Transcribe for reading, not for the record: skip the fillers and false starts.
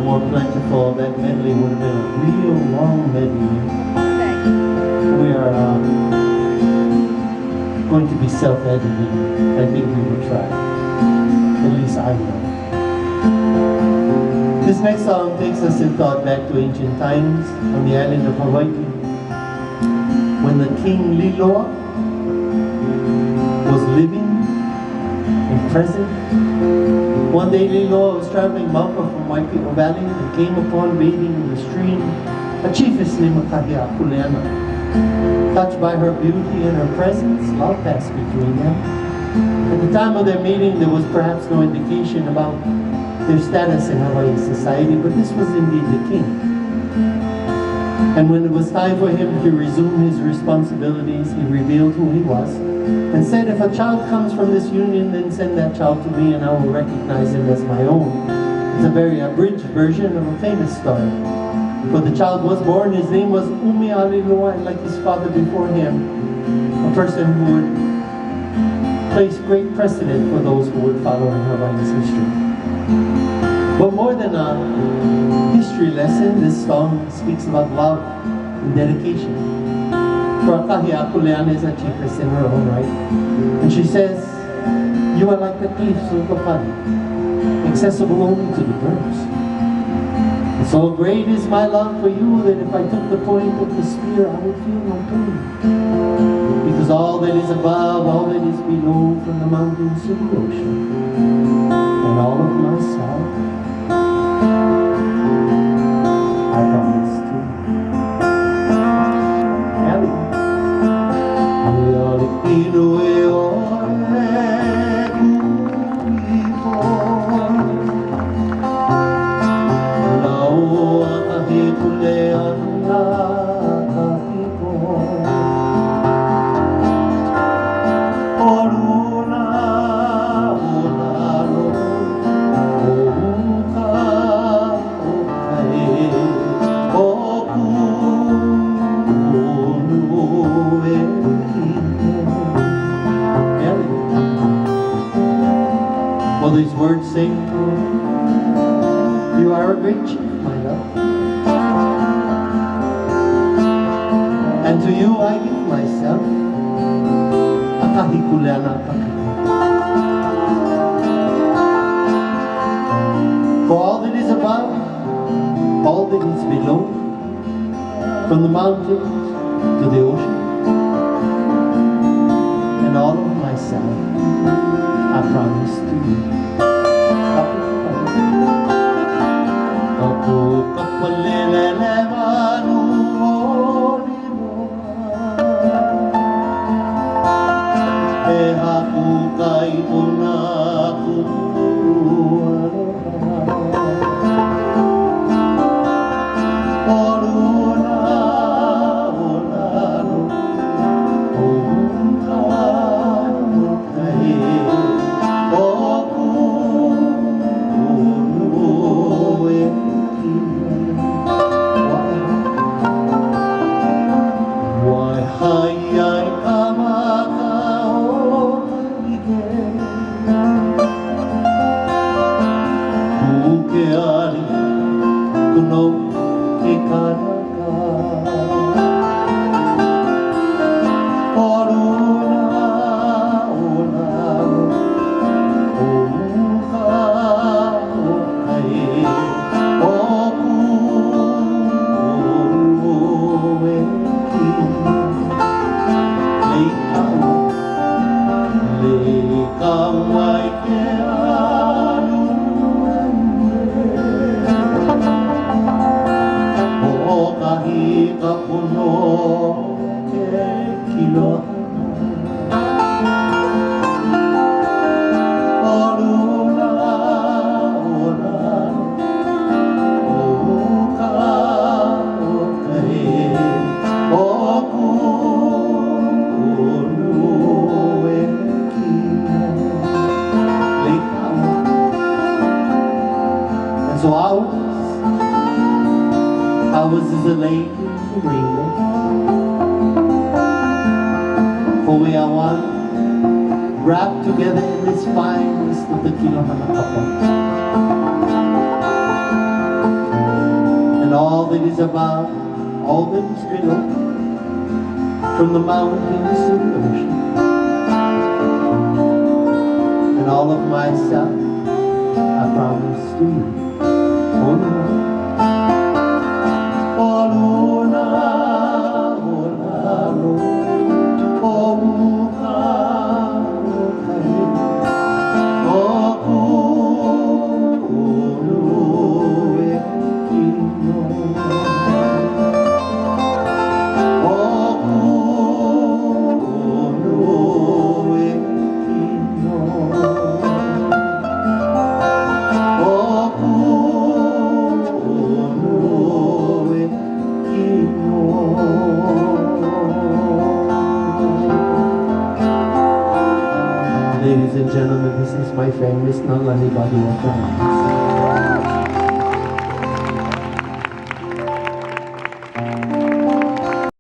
more plentiful, that medley would have been a real long medley. We are going to be self-editing. I think we will try. At least I will. This next song takes us in thought back to ancient times on the island of Hawaii, when the King Liloa was living and present. One day Liloa was traveling Mauka from Waipio Valley and came upon bathing in the stream a chiefess named Kahiakuleana. Touched by her beauty and her presence, love passed between them. At the time of their meeting, there was perhaps no indication about their status in Hawaii society, but this was indeed the king. And when it was time for him to resume his responsibilities, he revealed who he was and said, if a child comes from this union, then send that child to me and I will recognize him as my own. It's a very abridged version of a famous story. For the child was born, his name was Umialiloa, and like his father before him, a person who would place great precedent for those who would follow in Hawaii's history. But more than a history lesson, this song speaks about love and dedication. For Kahiakuleana is a chiefess in her own right. And she says, you are like the cliffs of the Pali, accessible only to the birds. And so great is my love for you that if I took the point of the spear, I would feel no pain. Because all that is above, all that is below, from the mountains to the ocean, and all of myself, I promise to Ellie. Well, these words say, you are a great chief, my love. And to you I give myself, Akahikuleana Pakaka. For all that is above, all that is below, from the mountains to the ocean, and all of myself, I promise to you. So ours is a lady in the rainbow. For we are one, wrapped together in this fine mist of the Kilohana Kappa. that is above, all that is below, from the mountains to the ocean, and all of myself I promise to you. Oh Lord, oh Luna, oh Laro, oh Muka, oh Kare, oh Kulu, Ekino, oh Kulu, Ekino. Ladies and gentlemen, this is my friend Miss Nalani Badua.